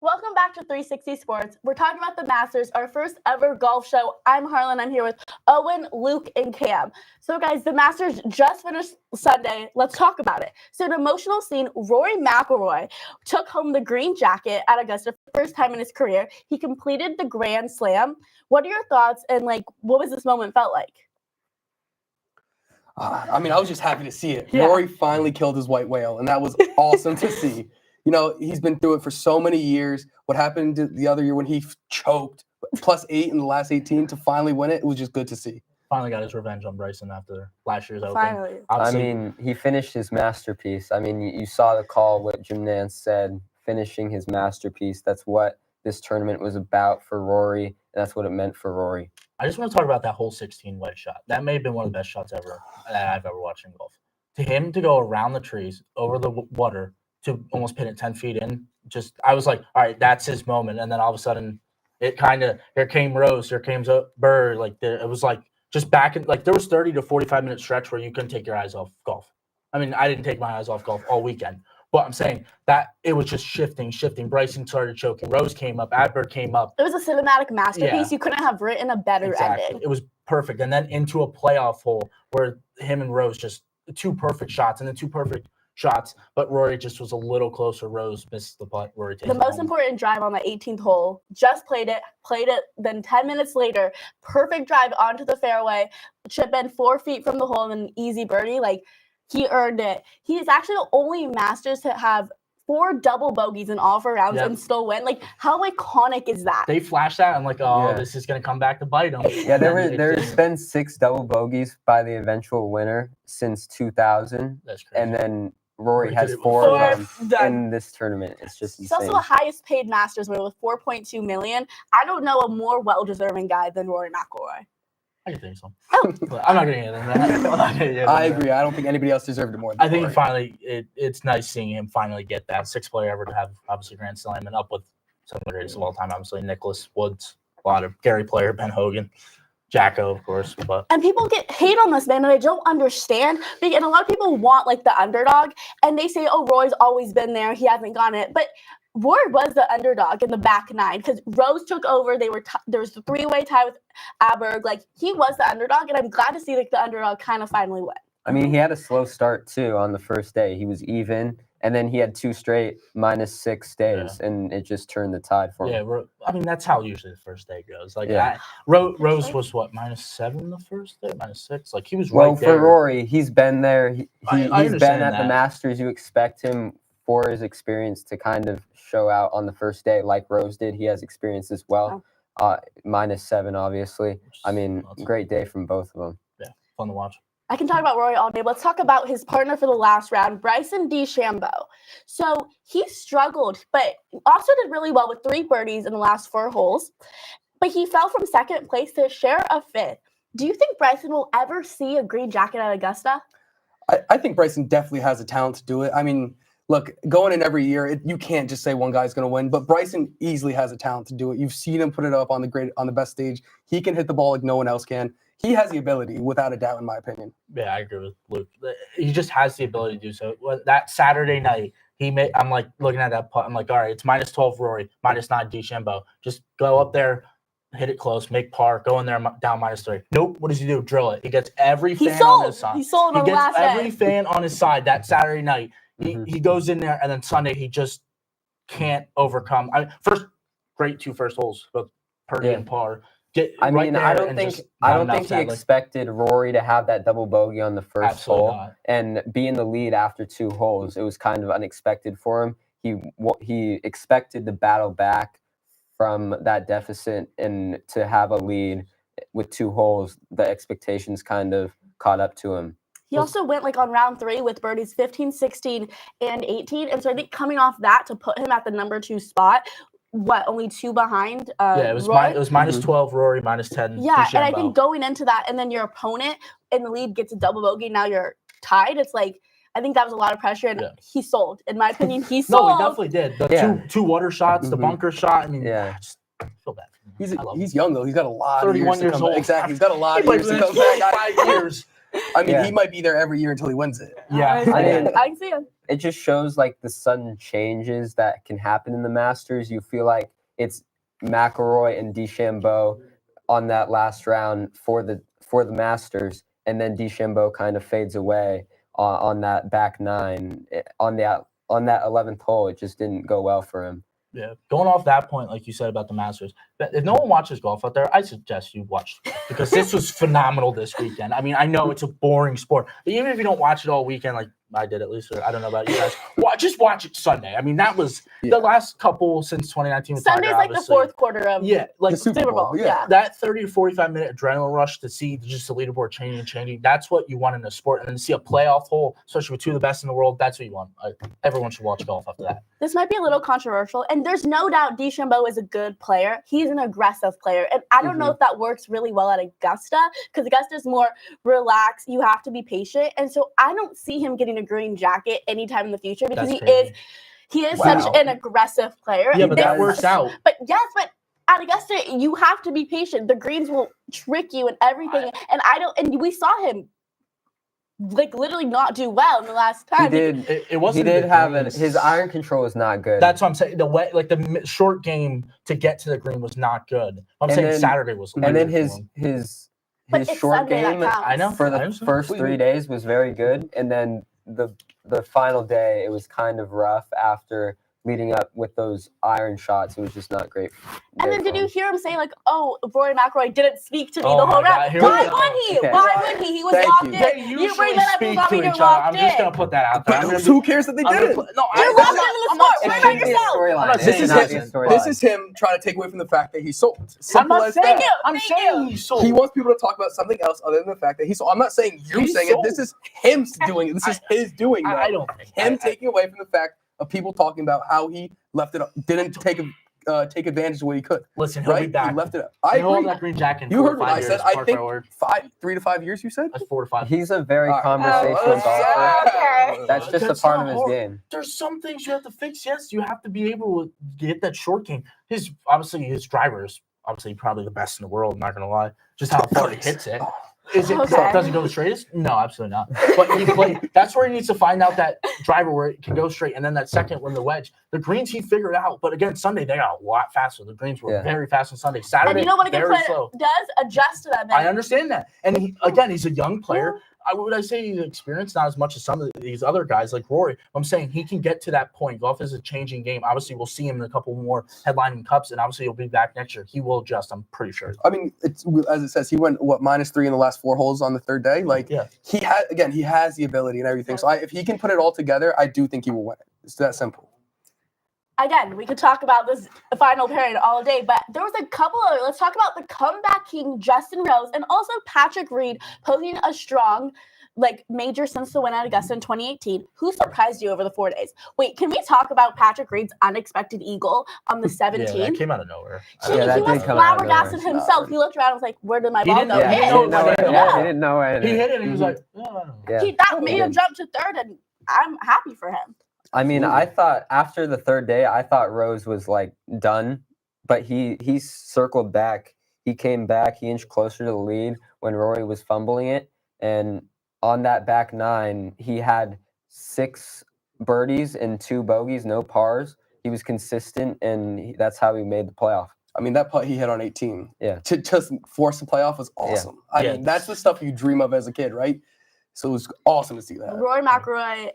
Welcome back to 360 Sports. We're talking about the Masters, our first ever golf show. I'm Harlan. I'm here with Owen, Luke, and Cam. So, guys, the Masters just finished Sunday. Let's talk about it. So, an emotional scene, Rory McIlroy took home the green jacket at Augusta for the first time in his career. He completed the Grand Slam. What are your thoughts, and, what was this moment felt like? I was just happy to see it. Yeah. Rory finally killed his white whale, and that was awesome to see. He's been through it for so many years. What happened the other year when he choked, +8 in the last 18 to finally win it, it was just good to see. Finally got his revenge on Bryson after last year's Open. Finally. Obviously, he finished his masterpiece. You saw the call, what Jim Nance said, finishing his masterpiece. That's what this tournament was about for Rory, and that's what it meant for Rory. I just want to talk about that whole 16 wedge shot. That may have been one of the best shots that I've ever watched in golf. To him to go around the trees, over the water, to almost pin it 10 feet in, I was like, all right, that's his moment. And then all of a sudden, it kind of, here came Rose, here came Bird. It was just back in, there was 30 to 45 minute stretch where you couldn't take your eyes off golf. I didn't take my eyes off golf all weekend. But I'm saying that it was just shifting. Bryson started choking. Rose came up. Adbert came up. It was a cinematic masterpiece. Yeah. You couldn't have written a better ending. It was perfect. And then into a playoff hole where him and Rose just two perfect shots, but Rory just was a little closer. Rose missed the putt. Rory takes the most important drive on the 18th hole. Just played it. Then 10 minutes later, perfect drive onto the fairway, chip in 4 feet from the hole, and an easy birdie. He earned it. He's actually the only Masters to have 4 double bogeys in all 4 rounds and still win. How iconic is that? They flashed that. I'm like, This is going to come back to bite him. Yeah, there's been 6 double bogeys by the eventual winner since 2000. That's crazy. And then Rory has 4 of them in this tournament. It's just insane. He's also the highest paid Masters winner with $4.2 million. I don't know a more well-deserving guy than Rory McIlroy. I can think so. I'm not going to get into that. I agree. I don't think anybody else deserved it more than I think Rory. finally, it's nice seeing him finally get that 6th player ever to have, obviously, Grand Slam, and up with some of the greatest of all time, obviously, Nicholas Woods, a lot of Gary Player, Ben Hogan, Jacko, of course. And people hate on this man, and I don't understand. And a lot of people want, the underdog, and they say, oh, Roy's always been there. He hasn't gotten it. But Rory was the underdog in the back 9 because Rose took over. There was a 3-way tie with Aberg. He was the underdog, and I'm glad to see the underdog kind of finally win. He had a slow start too on the first day. He was even, and then he had 2 straight -6 days, and it just turned the tide for him. Yeah, that's how usually the first day goes. Rose was what, -7 the first day, -6. He was right there. For Rory, he's been there. He's been at the Masters. You expect him for his experience to kind of show out on the first day like Rose did. He has experience as well. -7, obviously. Great day from both of them. Yeah, fun to watch. I can talk about Rory all day. Let's talk about his partner for the last round, Bryson DeChambeau. So he struggled, but also did really well with 3 birdies in the last 4 holes. But he fell from 2nd place to share a 5th. Do you think Bryson will ever see a green jacket at Augusta? I think Bryson definitely has the talent to do it. Look, going in every year, you can't just say one guy's going to win, but Bryson easily has the talent to do it. You've seen him put it up on the best stage. He can hit the ball like no one else can. He has the ability, without a doubt, in my opinion. Yeah, I agree with Luke. He just has the ability to do so. That Saturday night, I'm looking at that putt. I'm like, all right, it's -12 Rory, -9 DeChambeau. Just go up there, hit it close, make par, go in there down -3. Nope. What does he do? Drill it. He gets every fan on his side. He sold on the last day. Every fan on his side that Saturday night. He goes in there, and then Sunday he just can't overcome. First, great 2 first holes, both Purdy and par. I don't think he expected Rory to have that double bogey on the first hole and be in the lead after 2 holes. It was kind of unexpected for him. He expected to battle back from that deficit and to have a lead with 2 holes. The expectations kind of caught up to him. He also went on round 3 with birdies 15, 16, and 18. And so I think coming off that to put him at the number 2 spot, only 2 behind it was Roy? It was -12 Rory, -10 Yeah, DeChambeau. And I think going into that, and then your opponent in the lead gets a double bogey, now you're tied. It's I think that was a lot of pressure, and he sold. In my opinion, he sold. No, he definitely did. The two water shots, the bunker shot. I just feel bad. He's young, though. He's got a lot of 31 years to come back. old. Exactly. He's got a lot of years to come back. 5 years. I mean, he might be there every year until he wins it. Yeah. I can see him. It just shows like the sudden changes that can happen in the Masters. You feel like it's McIlroy and DeChambeau on that last round for the Masters, and then DeChambeau kind of fades away on that back nine on that 11th hole. It just didn't go well for him. Yeah, going off that point, like you said about the Masters, if no one watches golf out there, I suggest you watch because this was phenomenal this weekend. I mean, I know it's a boring sport, but even if you don't watch it all weekend, like I did at least, or I don't know about you guys, just watch it Sunday. I mean, that was the last couple since 2019. Sunday's Tiger, like the fourth quarter of like the Super Bowl. Yeah. That 30 to 45-minute adrenaline rush to see just the leaderboard changing. That's what you want in a sport, and then to see a playoff hole, especially with two of the best in the world, that's what you want. Everyone should watch golf after that. This might be a little controversial, and there's no doubt DeChambeau is a good player. He's an aggressive player, and I don't know if that works really well at Augusta because Augusta's more relaxed. You have to be patient, and so I don't see him getting a green jacket anytime in the future because he is such an aggressive player. Yeah, but that works out. But at Augusta, you have to be patient. The greens will trick you and everything, and we saw him like literally not do well in the last time. He did. His iron control is not good. That's what I'm saying. The short game to get to the green was not good. Saturday was. And then his short Sunday game, I know, for the first 3 days was very good, and then the final day it was kind of rough after leading up with those iron shots. It was just not great. And then did you hear him say like, "Oh, Rory McIlroy didn't speak to me the whole round"? Why would he? Okay. Why would he? He was locked in. You bring that up about me, you're locked in. I'm just gonna put that out there. Who cares that they did it? You're locked into the sport. Worry about yourself. This is him trying to take away from the fact that he sold. Simple as that. I'm saying he sold. He wants people to talk about something else other than the fact that he sold. I'm not saying you're saying it. This is him doing it. This is his doing. I don't think him taking away from the fact of people talking about how he left it up, didn't take advantage of what he could. Listen, he'll be back. He left it up. I agree. That green jacket. You heard what I said. I think 3 to 5 years. You said that's 4 to 5. He's a very conversational golfer. Okay. That's just a part of his game. There's some things you have to fix. Yes, you have to be able to get that short game. His driver is obviously probably the best in the world. I'm not gonna lie. Just how far he hits it. Does it go the straightest? No, absolutely not. But that's where he needs to find out that driver where it can go straight, and then that second when the wedge. The greens he figured out, but again Sunday they got a lot faster. The greens were very fast on Sunday. Saturday, and you know what a good player slow. does? Adjust to that. I understand that, and he's a young player. Would I say he's experienced? Not as much as some of these other guys like Rory. I'm saying he can get to that point. Golf is a changing game. Obviously, we'll see him in a couple more headlining cups, and obviously he'll be back next year. He will adjust. I'm pretty sure. I mean, it's as it says, he went -3 in the last 4 holes on the third day. He has the ability and everything. So if he can put it all together, I do think he will win it. It's that simple. Again, we could talk about this final pairing all day, but there was a couple of. Let's talk about the comeback king Justin Rose and also Patrick Reed posing a strong major since the win at Augusta in 2018. Who surprised you over the 4 days? Wait, can we talk about Patrick Reed's unexpected eagle on the 17th? Yeah, that came out of nowhere. He was flabbergasted himself. He looked around and was like, "Where did my ball go?" He didn't know it. He hit it and he was like, that made him jump to third, and I'm happy for him. I mean, I thought after the third day, I thought Rose was done, but he circled back. He came back. He inched closer to the lead when Rory was fumbling it, and on that back nine, he had 6 birdies and 2 bogeys, no pars. He was consistent, and that's how he made the playoff. I mean, that putt he hit on 18. Yeah. To just force the playoff was awesome. I mean, that's the stuff you dream of as a kid, right? So it was awesome to see that. Rory McIlroy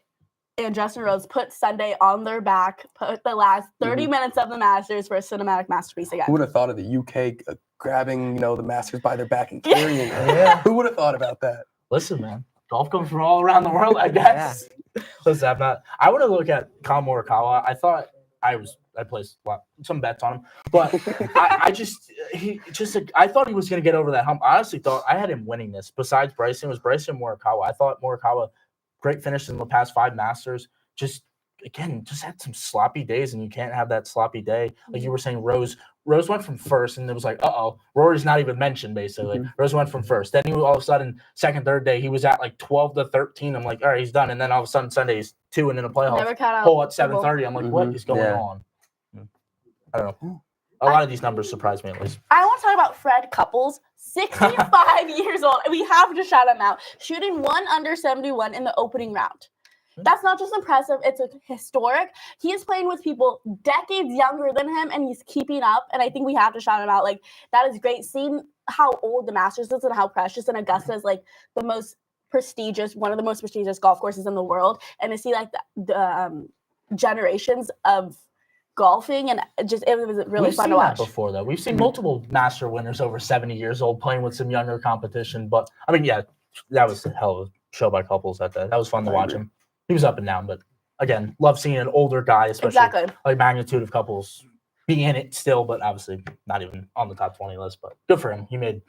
and Justin Rose put Sunday on their back, put the last 30 minutes of the Masters for a cinematic masterpiece again. Who would have thought of the UK grabbing, the Masters by their back and carrying it? Yeah. Who would have thought about that? Listen, man. Golf comes from all around the world, I guess. Yeah. Listen, I want to look at Collin Morikawa. I thought I placed some bets on him, but I thought he was going to get over that hump. I honestly thought I had him winning this. Besides Bryson, was Bryson Morikawa. I thought Morikawa, great finish in the past 5 Masters. Just had some sloppy days, and you can't have that sloppy day. Like you were saying, Rose went from first, and it was like, Rory's not even mentioned, basically. Rose went from first. Then all of a sudden, second, third day, he was at 12 to 13. I'm like, all right, he's done. And then all of a sudden, Sunday, he's 2 and in a playoff hole at 7:30. I'm like, what is going on? I don't know. A lot of these numbers surprise me at least. I want to talk about Fred Couples, 65 years old. We have to shout him out. Shooting 1 under 71 in the opening round. That's not just impressive, it's historic. He is playing with people decades younger than him, and he's keeping up. And I think we have to shout him out. Like, that is great. Seeing how old the Masters is and how precious, and Augusta is like the most prestigious, one of the most prestigious golf courses in the world. And to see like the generations of golfing, and just it was really fun to watch. We've seen that before, though. We've seen multiple Master winners over 70 years old playing with some younger competition. But I mean, yeah, that was a hell of a show by Couples. That was fun to watch him. He was up and down, but again, love seeing an older guy, especially like magnitude of Couples, being in it still, but obviously not even on the top 20 list. But good for him. He made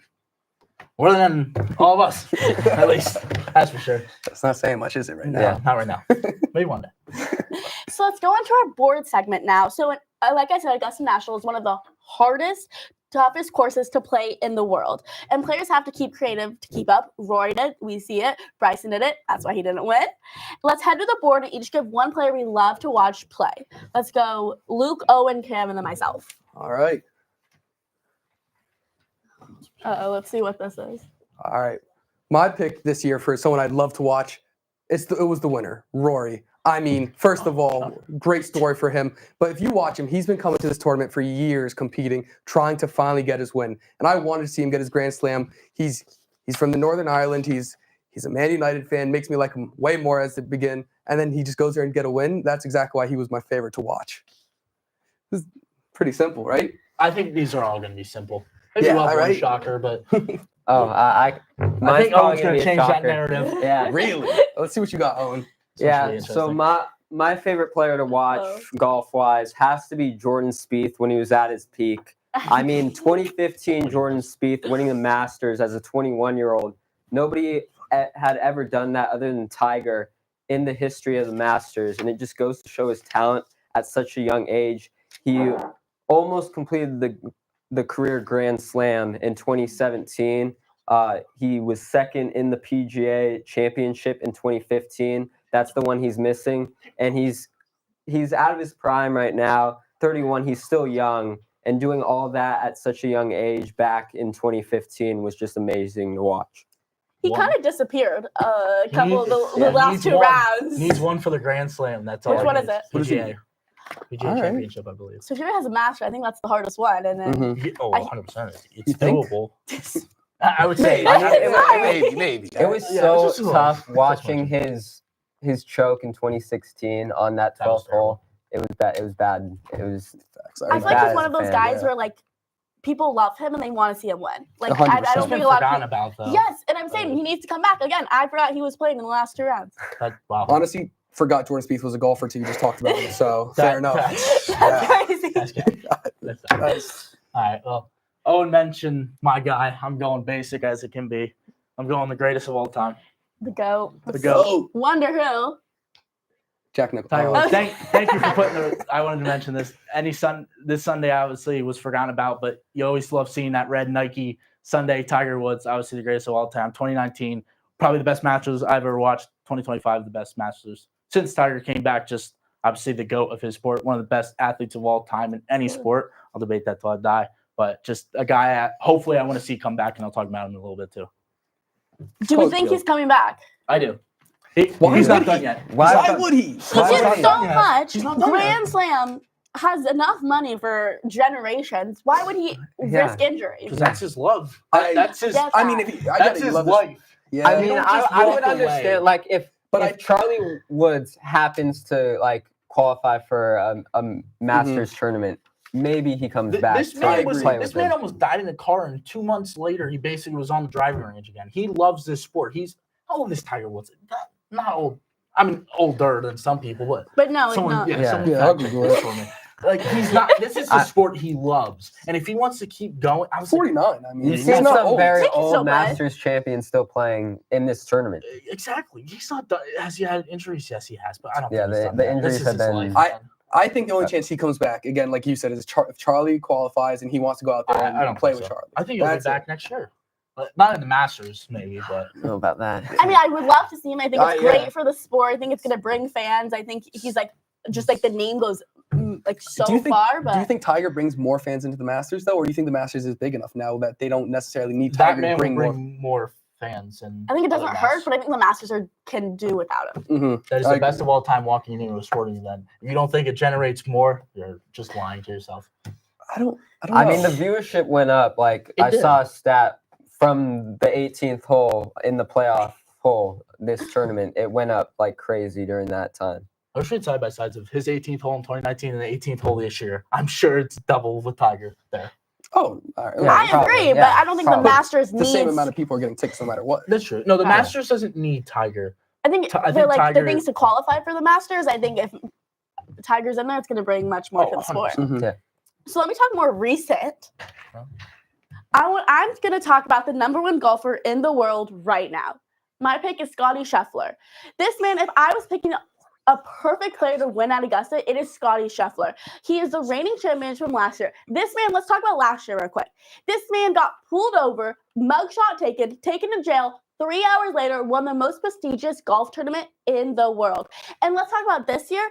more than all of us, at least. That's for sure. That's not saying much, is it, right now? Yeah, not right now. Maybe one day. So let's go into our board segment now. So like I said, Augusta National is one of the hardest, toughest courses to play in the world. And players have to keep creative to keep up. Rory did. We see it. Bryson did it. That's why he didn't win. Let's head to the board and each give one player we love to watch play. Let's go Luke, Owen, Cam, and then myself. All right. Let's see what this is. All right. My pick this year for someone I'd love to watch, it was the winner, Rory. I mean, first of all, great story for him. But if you watch him, he's been coming to this tournament for years, competing, trying to finally get his win. And I wanted to see him get his Grand Slam. He's from the Northern Ireland. He's a Man United fan. Makes me like him way more as it begin. And then he just goes there and get a win. That's exactly why he was my favorite to watch. This is pretty simple, right? I think these are all going to be simple. Maybe we'll have one shocker, but I think Owen's going to change that narrative. Yeah, really. Let's see what you got, Owen. Yeah, so my favorite player to watch golf-wise has to be Jordan Spieth when he was at his peak. I mean, 2015 Jordan Spieth winning the Masters as a 21-year-old. Nobody had ever done that other than Tiger in the history of the Masters, and it just goes to show his talent at such a young age. He almost completed the career Grand Slam in 2017. He was second in the PGA Championship in 2015. That's the one he's missing. And he's out of his prime right now, 31. He's still young. And doing all that at such a young age back in 2015 was just amazing to watch. He kind of disappeared a couple of the last two rounds. Needs one for the Grand Slam. That's all. Which one is it? PGA Championship, I believe. So if he has a master, I think that's the hardest one. And then 100%. It's doable. I would say maybe. It was so tough watching his choke in 2016 on that 12th hole. It was bad. It was bad. I feel like he's one of those guys where like people love him and they want to see him win. Like 100%. I don't think a lot of people about though. Yes, and I'm saying he needs to come back again. I forgot he was playing in the last two rounds. Wow. Honestly, forgot Jordan Spieth was a golfer too. You just talked about him, so fair enough. That's crazy. That's nice. All right. Well, Owen mentioned my guy. I'm going basic as it can be. I'm going the greatest of all time. The GOAT. The GOAT. Wonder who? Jack Nicklaus. Tiger Woods. Thank you for putting I wanted to mention this. This Sunday obviously was forgotten about, but you always love seeing that red Nike Sunday. Tiger Woods, obviously the greatest of all time. 2019, probably the best Masters I've ever watched. 2025, the best Masters since Tiger came back. Just obviously the GOAT of his sport, one of the best athletes of all time in any sport. I'll debate that till I die. But just a guy hopefully I want to see come back, and I'll talk about him in a little bit too. Do we think he's coming back? I do. He's not done yet. Why would he? He did so much. Grand Slam has enough money for generations. Why would he risk injury? Because that's his love. That's his. I mean, that's his life. Yeah. I mean, I would understand like if Charlie Woods happens to like qualify for a Masters tournament. Maybe he comes back. This man almost died in a car, and 2 months later, he basically was on the driving range again. He loves this sport. How old is Tiger Woods? Not old. I mean, older than some people, but no, someone, I'll Google it for me. Like he's not. This is the sport he loves, and if he wants to keep going, I was 49. I mean, he's not some very old Masters champion still playing in this tournament. Exactly. He's not done. Has he had injuries? Yes, he has. But I don't. Yeah, think the injuries have been. I think the only chance he comes back, again, like you said, is if Charlie qualifies and he wants to go out there and play with Charlie. I think he'll be back next year. Not in the Masters, maybe, but... I don't know about that. I mean, I would love to see him. I think it's great for the sport. I think it's going to bring fans. I think he's like, just like the name goes like so do you think, far. But do you think Tiger brings more fans into the Masters though, or do you think the Masters is big enough now that they don't necessarily need that Tiger man to bring will more? bring more fans? And I think it doesn't other hurt, Masters. but I think the Masters can do without him. Mm-hmm. That is the best of all time walking into a sporting event. If you don't think it generates more, you're just lying to yourself. I don't know. I mean, the viewership went up. Like, I saw a stat from the 18th hole in the playoff hole this tournament. It went up like crazy during that time. I was reading side by sides of his 18th hole in 2019 and the 18th hole this year. I'm sure it's double with Tiger there. Oh, all right. Yeah, I agree, but I don't think the Masters the needs same amount of people are getting tickets no matter what. That's true. No, the Masters doesn't need Tiger. I think I for think like Tiger- the things to qualify for the Masters, I think if Tiger's in there, it's going to bring much more to the sport. 100%. Mhm. Yeah. So let me talk more recent. Huh? I'm going to talk about the number one golfer in the world right now. My pick is Scottie Scheffler. This man, if I was picking a perfect player to win at Augusta, it is Scottie Scheffler. He is the reigning champion from last year. This man, let's talk about last year real quick. This man got pulled over, mugshot taken to jail. 3 hours later, won the most prestigious golf tournament in the world. And let's talk about this year.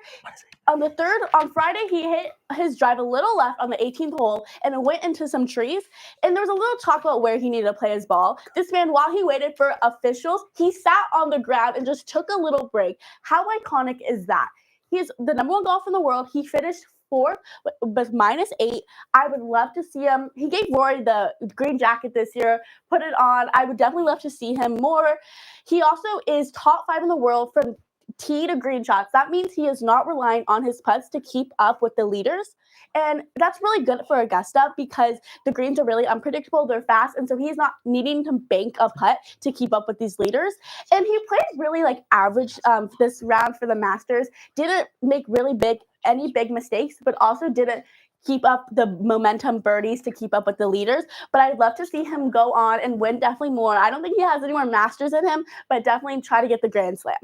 On Friday, he hit his drive a little left on the 18th hole, and it went into some trees. And there was a little talk about where he needed to play his ball. This man, while he waited for officials, he sat on the ground and just took a little break. How iconic is that? He's the number one golfer in the world. He finished fourth with -8. I would love to see him. He gave Rory the green jacket this year, put it on. I would definitely love to see him more. He also is top 5 in the world from tee to green shots. That means he is not relying on his putts to keep up with the leaders. And that's really good for Augusta because the greens are really unpredictable. They're fast. And so he's not needing to bank a putt to keep up with these leaders. And he played really like average this round for the Masters. Didn't make really any big mistakes, but also didn't keep up the momentum birdies to keep up with the leaders. But I'd love to see him go on and win definitely more. I don't think he has any more Masters in him, but definitely try to get the Grand Slam.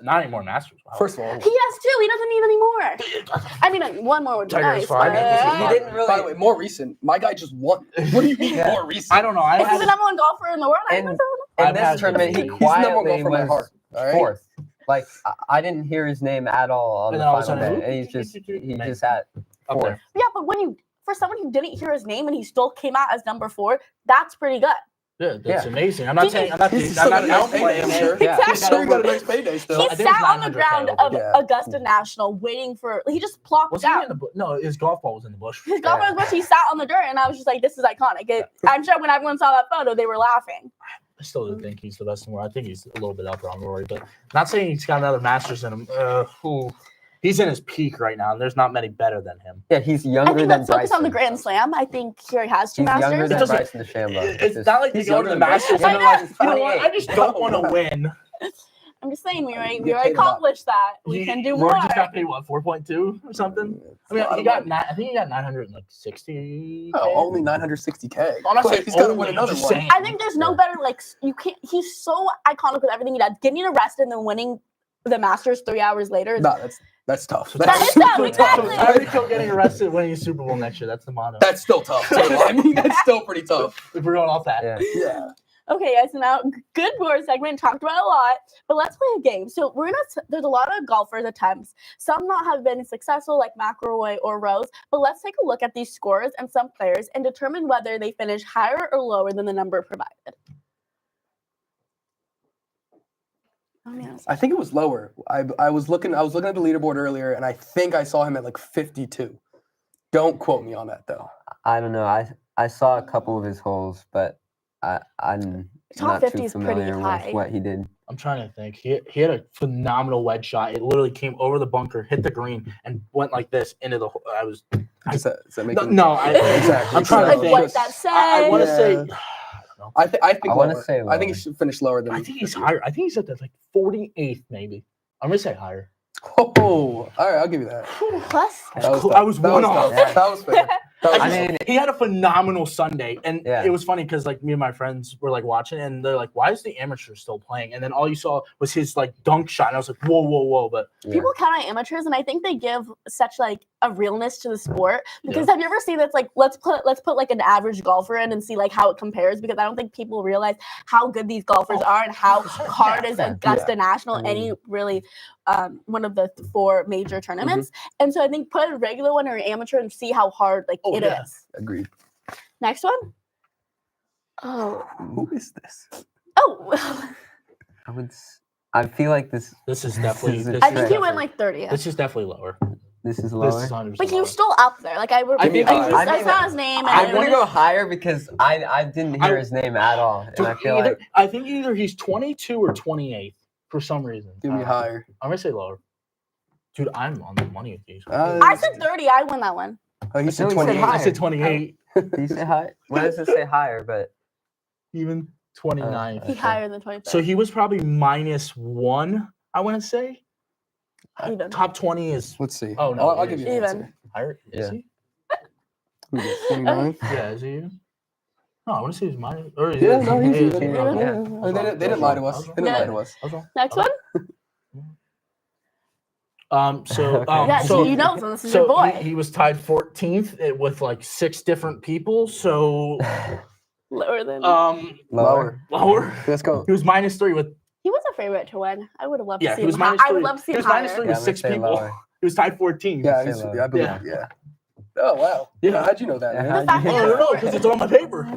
Not anymore Masters. Wow. First of all, He has 2. He doesn't need any more. I mean, one more would be Tiger's nice. fine. But He didn't really. by the way, more recent. My guy just won. What do you mean Yeah. more recent? I don't know. Is he the number one golfer in the world? I And- don't know. In I've had this tournament, he he's the number one quietly golfer in my was heart. All right? fourth. Like, I didn't hear his name at all on And the then all of a final sudden, day. And he man, just had up fourth. there. Yeah, but for someone who didn't hear his name and he still came out as number 4, that's pretty good. Yeah, that's Yeah. amazing. I'm not saying I'm not He's I'm still not got a nice downplaying payday, him. sure. Yeah. He's sure got a nice payday still. He I think it's sat on the 900K ground over. of Yeah. Augusta National waiting for. He just plopped Was he down. in the bush? No, his golf ball was in the bush. His golf was bush. He sat on the dirt, and I was just like, "This is iconic." I'm sure when everyone saw that photo, they were laughing. I still do think he's the best in the world. I think he's a little bit up on Rory, but not saying he's got another Masters in him. He's in his peak right now, and there's not many better than him. Yeah, he's I younger think than let's focus Bryson. on the Grand Slam. I think here has 2 He's younger Masters. than doesn't- Bryson DeChambeau. It's not like you He's go to younger the than Masters Bryson. and you're like, I you know what? I just don't want to win. I'm just saying, we Get already paid a lot. accomplished that. We can do Rory more. just got paid what, 4.2 or something? I mean, It's a he lot of got I think he got 960. Oh, only 960K. I'm not saying He's got to only, win I'm another just one. saying. I think there's no better, like, you can't, he's so iconic with everything he does. Getting arrested and then winning the Masters 3 hours later. No, that's tough. That is super tough, exactly. I already feel getting arrested winning a Super Bowl next year. That's the motto. That's still tough. Too. I mean, that's still pretty tough. If we're going off that. Yeah. Yeah. Okay, guys, so now good board segment, talked about a lot, but let's play a game. So there's a lot of golfers attempts. Some not have been successful like McIlroy or Rose, but let's take a look at these scores and some players and determine whether they finish higher or lower than the number provided. I think it was lower. I was looking at the leaderboard earlier, and I think I saw him at like 52. Don't quote me on that though. I don't know. I saw a couple of his holes, but I'm Top not 50 too is pretty familiar high. with what he did. I'm trying to think. He had a phenomenal wedge shot. It literally came over the bunker, hit the green, and went like this into the. Is that No, making exactly. I'm trying to Like, think. what that say? I want to Yeah. say. I think I wanna lower. say I think he lower. should finish lower than. I think he's higher. I think he's at the 48th, maybe. I'm gonna say higher. Oh, all right, I'll give you that. Plus, That was I was that one tough. off. Yeah. That was fair. He had a phenomenal Sunday, and it was funny because like me and my friends were like watching, and they're like, "Why is the amateur still playing?" And then all you saw was his like dunk shot, and I was like, "Whoa!" But people count on amateurs, and I think they give such like a realness to the sport. Because have you ever seen that's like let's put like an average golfer in and see like how it compares? Because I don't think people realize how good these golfers are and how hard is Augusta National, any really one of the 4 major tournaments. And so I think put a regular one or an amateur and see how hard like it is. Agreed. Next one. Oh, who is this? Oh, I feel like this is definitely. I think he went like 30th. This is definitely lower. This is lower. This is but he was still up there. Like I saw his name. I want to go higher because I didn't hear his name at all, and I feel like I think either he's 22 or 28 for some reason. Give me higher. I'm gonna say lower. Dude, I'm on the money with these. I said 30. I win that one. Oh, you said 28. I said 28. You say high? Why does it say higher? But even 29. He higher than 25. So he was probably -1. I want to say. Even. Top 20 is. Let's see. Oh no, I'll give you an answer. Higher? Is he? 29. Yeah, is he even? No, I want to say he's minus. Or is He's he? Oh, they didn't lie to us. They didn't lie to us. Next one. So you know, so this is your boy. He was tied 14th with like 6 different people. So lower than lower. Let's go. He was -3 with. He was a favorite to win. I would have loved to see he was him. -3. I would love to see him higher. He was -3 with 6 people. Lower. He was tied 14. Yeah, I believe. Yeah. Oh wow. Yeah. How'd you know that? Man? I don't know because it's on my paper.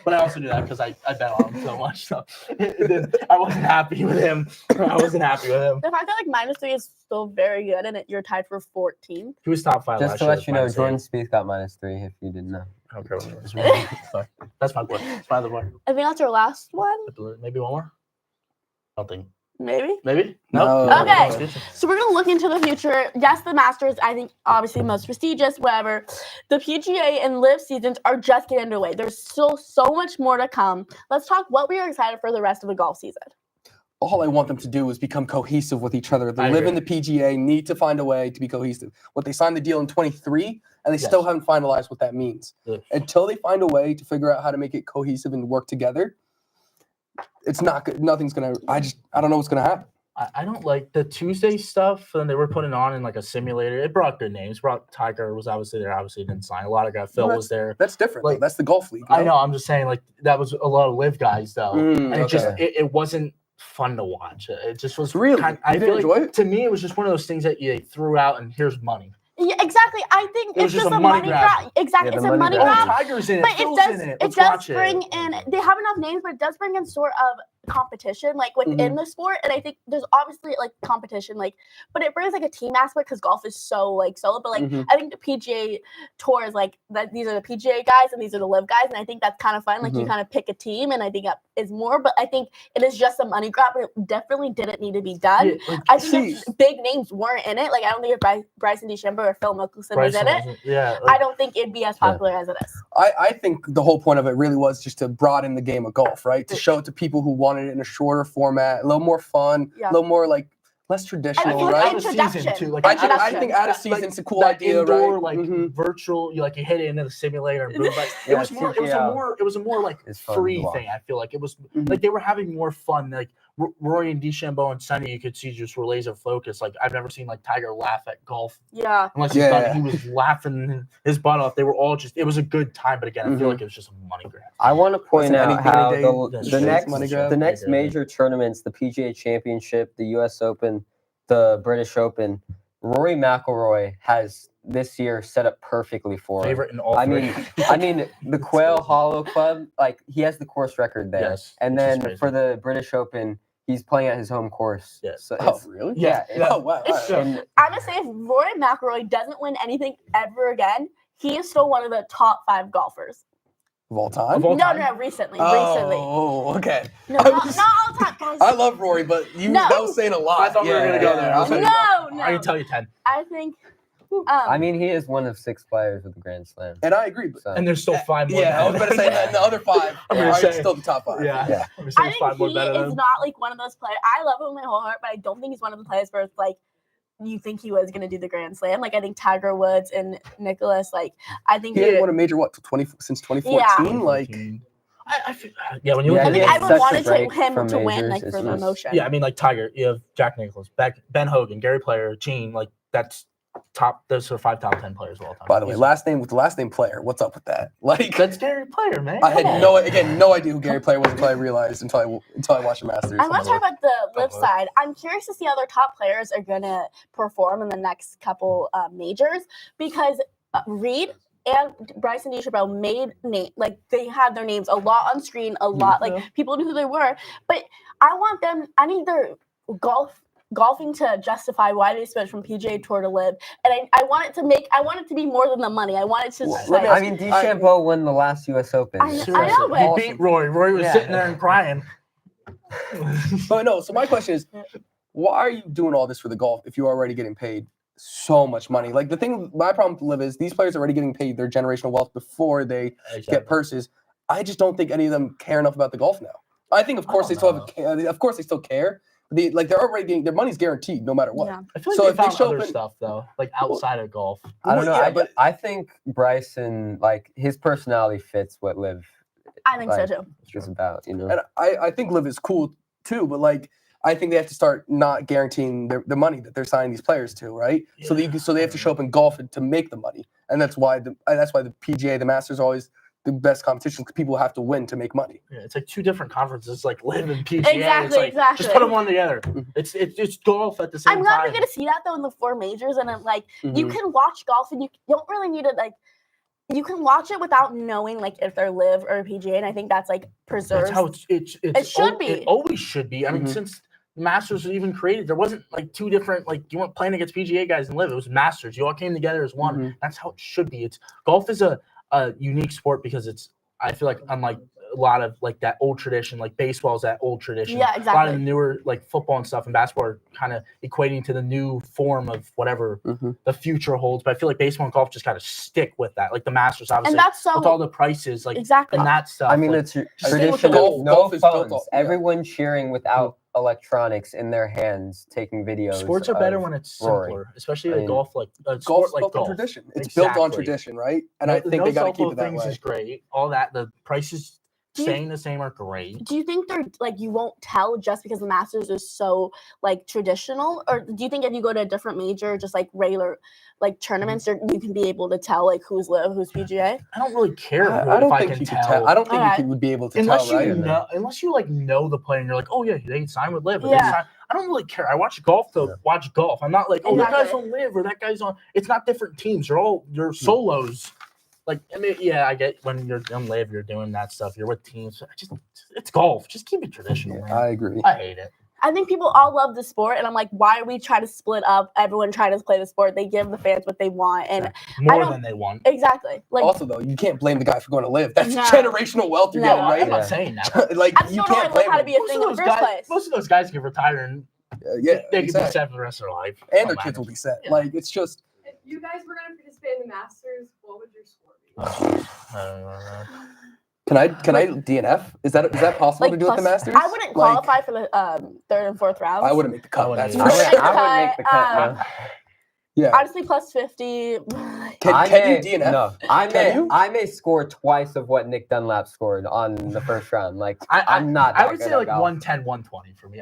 But I also knew that because I bet on him so much. So I wasn't happy with him. The fact that like -3 is still very good, and you're tied for 14th. He was top 5. Just to let you know, Jordan Spieth got -3. If you didn't know. Okay. That's my boy. That's my other boy. I think that's our last one. Maybe one more. Nothing. Maybe. No. Okay. So we're gonna look into the future. Yes, the Masters, I think, obviously most prestigious. Whatever. The PGA and Live seasons are just getting underway. There's still so much more to come. Let's talk what we are excited for the rest of the golf season. All I want them to do is become cohesive with each other. The Live and the PGA need to find a way to be cohesive. They signed the deal in 23, and they still haven't finalized what that means. Until they find a way to figure out how to make it cohesive and work together, it's not good. Nothing's gonna. I don't know what's gonna happen. I don't like the Tuesday stuff, and they were putting on in like a simulator. It brought good names. Tiger was obviously there. Obviously didn't sign. A lot of guys. Phil was there. That's different. Like that's the golf league. I know. I'm just saying like that was a lot of Live guys though, and it wasn't fun to watch. It just was really. I feel enjoy it? To me, it was just one of those things that you threw out and here's money. Yeah, exactly. I think it's just a money grab. Exactly, it's a money grab. Tiger's in it. But it does bring bring in. They have enough names, but it does bring in sort of competition, like within the sport. And I think there's obviously like competition, like, but it brings like a team aspect because golf is so like solo. But like I think the PGA Tour is like that. These are the PGA guys and these are the Live guys, and I think that's kind of fun. Like you kind of pick a team, and I think that is more. But I think it is just a money grab, and it definitely didn't need to be done. Yeah, like, I think if big names weren't in it. Like I don't think if Bryson DeChambeau or Phil Mickelson was in it. I don't think it'd be as popular as it is. I think the whole point of it really was just to broaden the game of golf, right? To show it to people who wanted it in a shorter format, a little more fun, a little more like less traditional, right? Season too. Like I think add a season's a cool idea, indoor, right? Like virtual, you hit it into the simulator and boom. But it was a more like free thing. I feel like it was like they were having more fun. Like Rory and DeChambeau and Sonny, you could see just were laser focused. Like I've never seen like Tiger laugh at golf. Yeah. Unless he's done, he was laughing his butt off. They were all just. It was a good time, but again, I feel like it was just a money grab. I want to point out how the next major tournaments, the PGA Championship, the U.S. Open, the British Open, Rory McIlroy has this year set up perfectly for him. Favorite in all three. I mean, the Quail Hollow Club, like he has the course record there. Yes, and then for the British Open, he's playing at his home course. Yes. So really? Yeah. Oh wow. I'm gonna say if Rory McIlroy doesn't win anything ever again, he is still one of the top 5 golfers. Of all time? No, recently. Oh, okay. No, not all time, guys. I love Rory, but that was saying a lot. I thought we were gonna go there. No. I can tell you 10. I think. I mean, he is one of 6 players with the Grand Slam. And I agree. And there's still 5 more. Yeah, I was going to say that. And the other 5 are still the top 5. Yeah. I think he is not like one of those players. I love him with my whole heart, but I don't think he's one of the players where it's like you think he was going to do the Grand Slam. Like, I think Tiger Woods and Nicholas, like, I think he hadn't won a major, since 2014? Like, I feel, when you look I at think it, I would wanted him to win, like, for the just, emotion. Yeah, I mean, like Tiger, you have Jack Nicklaus, Ben Hogan, Gary Player, Gene, like that's those are 5 top 10 players of all time. By the way, the last name Player, what's up with that? Like, that's Gary Player, man. I had no idea who Gary Player was until I realized until I watched the Masters. I want to talk about the live side. I'm curious to see how their top players are going to perform in the next couple majors, because Reed and Bryson DeChambeau they had their names a lot on screen, a lot, like people knew who they were. But I need their golfing to justify why they switched from PGA Tour to Live, and I want it to be more than the money. I want it to. I mean, DeChambeau won the last U.S. Open. I know, but he beat Rory. Rory was sitting there and crying. But no, so my question is, why are you doing all this for the golf if you're already getting paid so much money? Like, my problem with Live is these players are already getting paid their generational wealth before they get purses. I just don't think any of them care enough about the golf now. I think, of course, they still care. They're already getting their money's guaranteed no matter what. Yeah. I feel like they found other stuff though, like outside of golf. I don't know. I think Bryson, like, his personality fits what Liv. I think so too. It's about, And I think Liv is cool too, but like, I think they have to start not guaranteeing the money that they're signing these players to, right? Yeah. So they have to show up in golf to make the money, and that's why the PGA, the Masters, are always the best competition, because people have to win to make money. Yeah, it's like 2 different conferences, like Live and PGA. Exactly. Just put them on together. It's golf at the same time. I'm glad we get to see that though in the 4 majors, and you can watch golf, and you don't really need to you can watch it without knowing like if they're Live or PGA, and I think that's like preserved. That's how it should be. It always should be. I mean, since the Masters was even created, there wasn't like 2 different, like, you weren't playing against PGA guys and Live. It was Masters. You all came together as one. That's how it should be. Golf is a unique sport because I feel like, unlike a lot of like that old tradition, like baseball is that old tradition. Yeah, exactly. A lot of the newer, like football and stuff and basketball, are kind of equating to the new form of whatever the future holds. But I feel like baseball and golf just kind of stick with that. Like the Masters, obviously, and that's so, with all the prices, like exactly, and that stuff. I mean, like, it's tradition. No phones. Everyone cheering without electronics in their hands, taking videos. Sports are better when it's simpler, especially like golf. Like golf's built on tradition. It's built on tradition, right? And I think they got to keep it that way. Is great. All that, the prices staying the same are great. Do you think they're like, you won't tell just because the Masters is so like traditional, or do you think if you go to a different major, just like regular like tournaments, you can be able to tell like who's Live, who's PGA? I don't really care. I don't think you could tell. I don't think you would be able to unless tell, right? Unless you like know the player and you're like, oh yeah, they signed with Live. Yeah. I don't really care. I watch golf to watch golf. I'm not like, oh, that guy's on Live or that guy's on. It's not different teams. They're all solos. Like, I mean, yeah, I get when you're on Live, you're doing that stuff. You're with teams. It's golf. Just keep it traditional. Man. I agree. I hate it. I think people all love the sport, and I'm like, why are we trying to split up? Everyone trying to play the sport. They give the fans what they want, and more than they want. Exactly. Like, also, though, you can't blame the guy for going to Live. That's generational wealth you're getting, right? I'm not saying that. Like, you can't blame how to be a thing in the first place. Most of those guys can retire and they can be set for the rest of their life, and their kids will be set. Yeah. Like, it's just. If you guys were going to participate in the Masters, what would your score be? Can I DNF? Is that possible like to do with the Masters? I wouldn't qualify for the 3rd and 4th rounds. I wouldn't make the cut. That's for sure. I would make the cut. Yeah. Honestly, plus 50. Can you DNF? No, I may score twice of what Nick Dunlap scored on the first round. Like, I'm not. I would say like 110, 120 for me.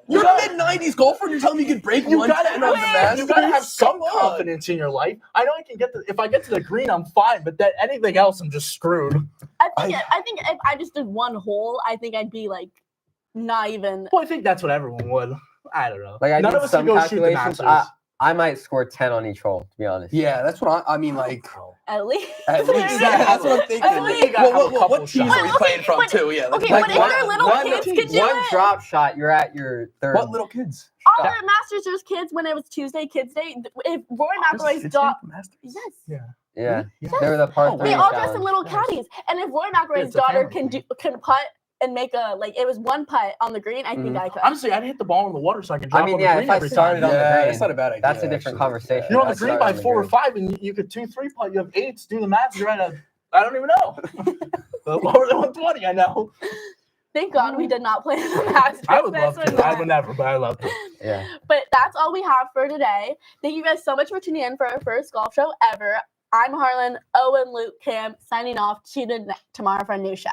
You're a mid-90s golfer. You're telling me you could break 110 on the Masters? You gotta have some confidence in your life. I know I can if I get to the green, I'm fine. But anything else, I'm just screwed. I think if I just did one hole, I think I'd be like not even. Well, I think that's what everyone would. I don't know. Like, I None did of us some can go shoot the calculations. Masters. I might score 10 on each hole, to be honest. Yeah, that's what I mean. Like, at least. Yeah, that's what I'm thinking. What teams are we playing from too? Yeah. Okay, but if your little kids could do one it. drop shot, you're at your 3rd. What little kids? All the Masters, there's kids when it was Tuesday Kids Day. If Rory McIlroy's daughter, yes. Yeah. They're the par 3 they all dress in little caddies, and if Rory McIlroy's daughter can putt and make it was one putt on the green, I think I could. Honestly, I'd hit the ball in the water so I can drop on the green if I started on the green, that's not a bad idea. That's a different conversation. You're on the green by 4 or 5, and you could 2-3 putt. You have 8s, do the math. You're at I don't even know. Lower than 120, I know. Thank God we did not play the Masters. I would love to. I would never, but I love to. Yeah. But that's all we have for today. Thank you guys so much for tuning in for our first golf show ever. I'm Harlan, Owen, Luke, Cam, signing off. Tune in tomorrow for a new show.